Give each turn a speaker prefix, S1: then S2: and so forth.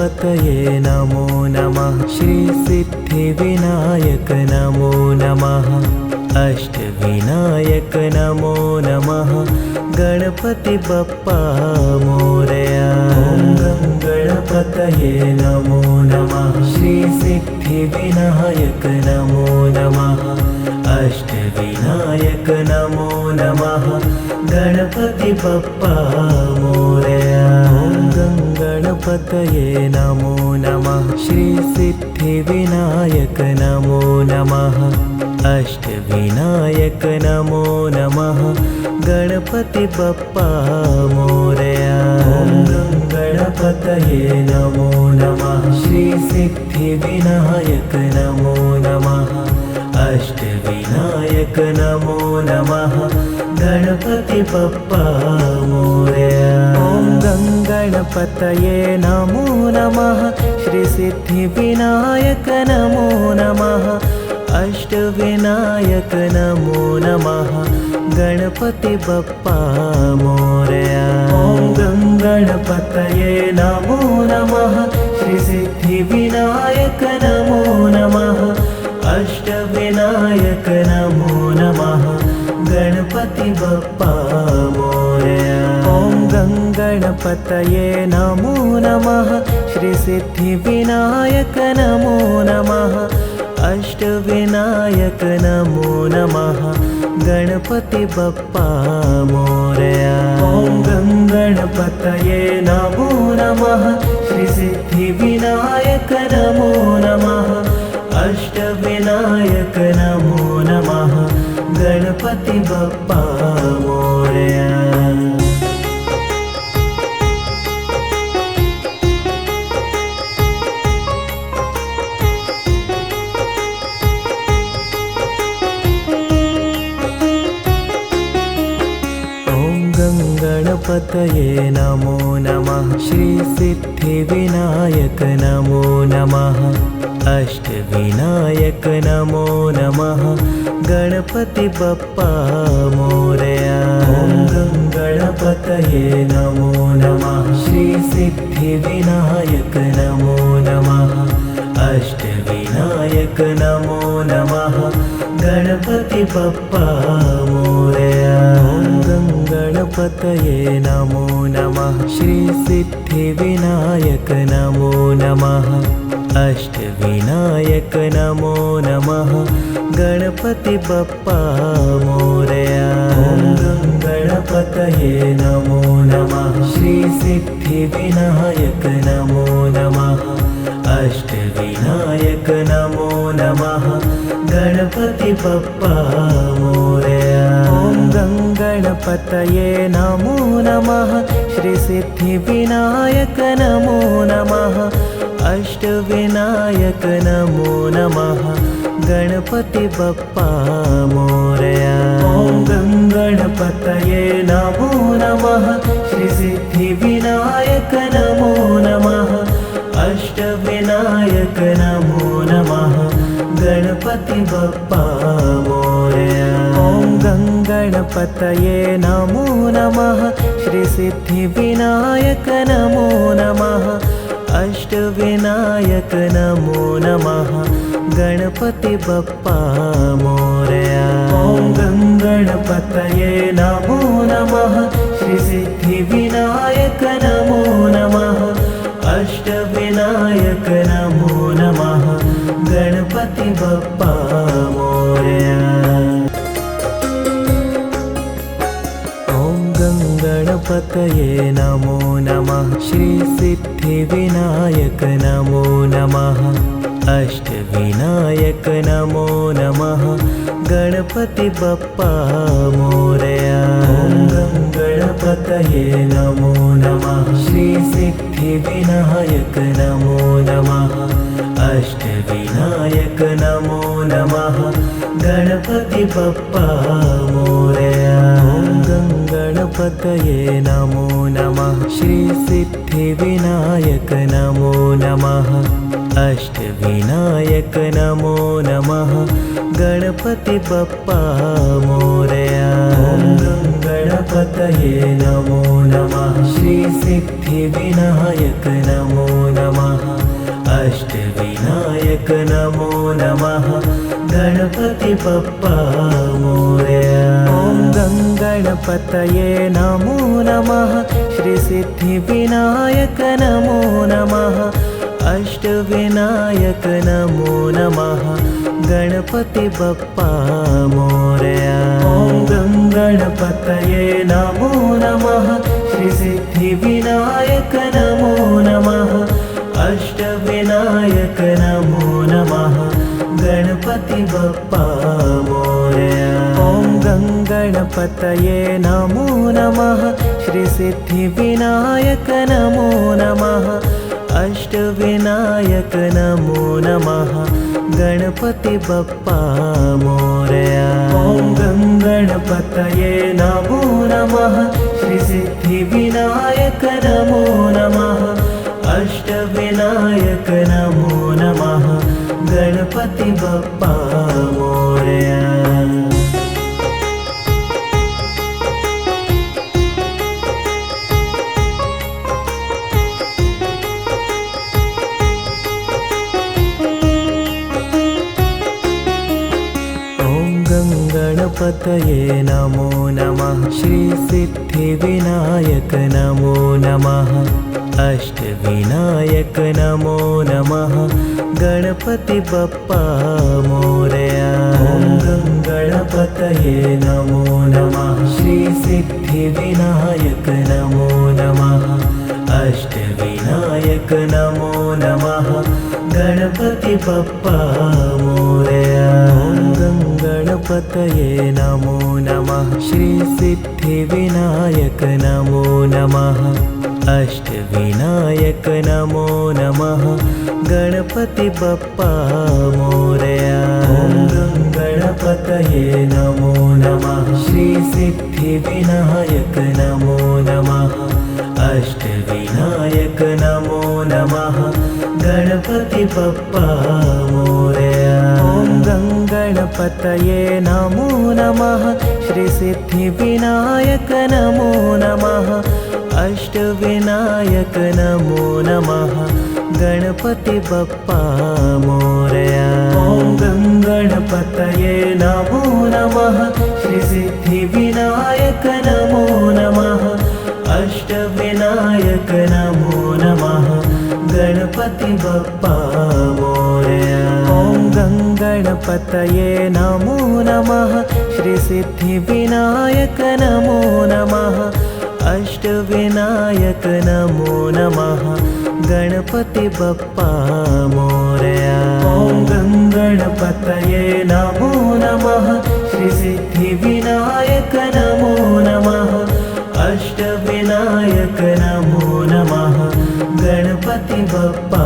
S1: गणपतये नमो नमः। श्रीसिद्धिविनायक नमो नमः। अष्टविनायक नमो नमः। गणपति बप्पा मोरया। ॐ गणपतये नमो नमः। श्रीसिद्धिविनायक नमो नमः। अष्टविनायक नमो नमः। गणपति बप्पा मोरया। ॐ गणपतये नमो नमः। श्रीसिद्धिविनायक नमो नमः। अष्टविनायक नमो नमः। गणपति बप्पा मोरया। ॐ गणपतये नमो नमः। श्रीसिद्धिविनायक नमो नमः। अष्टविनायक नमो नमः। गणपति बप्पा मोरया। ॐ गणपतये नमो नमः। श्रीसिद्धिविनायक नमो नमः। अष्टविनायक नमो नमः। गणपति बप्पा मोरया। ॐ गणपतये नमो नमः। श्रीसिद्धिविनायक नमो नमः। अष्टविनायक नमो नमः। गणपति बप्पा मोरया। ॐ गणपतये नमो नमः। श्रीसिद्धिविनायक नमो नमः। अष्टविनायक नमो नमः। गणपति बप्पा मोरया। ॐ गणपतये नमो नमः। श्रीसिद्धिविनायक नमो नमः। अष्टविनायक नमो नमः। गणपति बप्पा मोरया। गणपतये नमो नमः। श्रीसिद्धिविनायक नमो नमः। अष्टविनायक नमो नमः। गणपति बप्पा मोरया। ॐ गणपतये नमो नमः। श्रीसिद्धिविनायक नमो नमः। अष्टविनायक नमो नमः। गणपति बप्पा मोरया। ॐ गणपतये नमो नमः। श्रीसिद्धिविनायक नमो नमः। अष्टविनायक नमो नमः। गणपति बप्पा मोरया। ॐ गणपतये नमो नमः। श्रीसिद्धिविनायक नमो नमः। अष्टविनायक नमो नमः। गणपति बप्पा मोरया। ॐ गणपतये नमो नमः। श्रीसिद्धिविनायक नमो नमः। अष्टविनायक नमो नमः। गणपति बप्पा मोरया। ॐ गणपतये नमो नमः। श्रीसिद्धिविनायक नमो नमः। अष्टविनायक नमो नमः। गणपति बप्पा मोरया। ॐ गणपतये नमो नमः। श्रीसिद्धिविनायक नमो नमः। अष्टविनायक नमो नमः। गणपति बप्पा मोरया। ॐ गणपतये नमो नमः। श्रीसिद्धिविनायक नमो नमः। अष्टविनायक नमो नमः। गणपति बप्पा मोरया। ॐ गणपतये नमो नमः। श्रीसिद्धिविनायक नमो नमः। अष्टविनायक नमो नमः। गणपति बप्पा मोरया। ॐ गणपतये नमो नमः। श्रीसिद्धिविनायक नमो नमः। अष्टविनायक नमो नमः। गणपति बप्पा मोरया। ॐ गणपतये नमो नमः। श्रीसिद्धिविनायक नमो नमः। अष्टविनायक नमो नमः। गणपति बप्पा मोरया। ॐ गणपतये नमो नमः। श्रीसिद्धिविनायक नमो नमः। अष्टविनायक नमो नमः गणपति बप्पा मोरया।
S2: ॐ गङ्गणपतये नमो नमः श्रीसिद्धिविनायक नमो नमः अष्टविनायक नमो नमः गणपति बप्पा मोरया।
S1: ॐ गङ्गणपतये नमो नमः श्रीसिद्धिविनायक नमो नमः अष्टविनायक नमो नमः गणपति बप्पा मोरया।
S2: ॐ गङ्गणपतये नमो नमः श्रीसिद्धिविनायक नमो नमः अष्टविनायक नमो नमः गणपति बप्पा मोरया।
S1: ॐ गङ्गणपतये नमो नमः श्रीसिद्धिविनायक नमो नमः अष्टविनायक नमो नमः गणपति बप्पा मोरया।
S2: गणपतये नमो नमः श्रीसिद्धिविनायक नमो नमः अष्टविनायक नमो नमः गणपति बप्पा मोरया।
S1: ॐ गणपतये नमो नमः
S2: श्रीसिद्धिविनायक नमो नमः
S1: अष्टविनायक नमो नमः गणपति बप्पा मोरया।
S2: गणपतये नमो नमः श्रीसिद्धिविनायक नमो नमः अष्टविनायक नमो नमः गणपति बप्पा मोरया।
S1: ॐ गणपतये नमो नमः
S2: श्रीसिद्धिविनायक नमो नमः
S1: अष्टविनायक नमो नमः गणपति बप्पा मोरया।
S2: ॐ गणपतये नमो नमः श्रीसिद्धिविनायक नमो नमः अष्टविनायक नमो नमः गणपति बप्पा मोरया।
S1: ॐ गणपतये नमो नमः श्रीसिद्धिविनायक नमो नमः अष्टविनायक नमो नमः गणपति बप्पा मोरया।
S2: ॐ गणपतये नमो नमः श्रीसिद्धिविनायक नमो नमः अष्टविनायक नमो नमः गणपति बप्पा मोरया।
S1: ॐ गणपतये नमो नमः श्रीसिद्धिविनायक नमो नमः अष्टविनायक नमो नमः गणपति बप्पा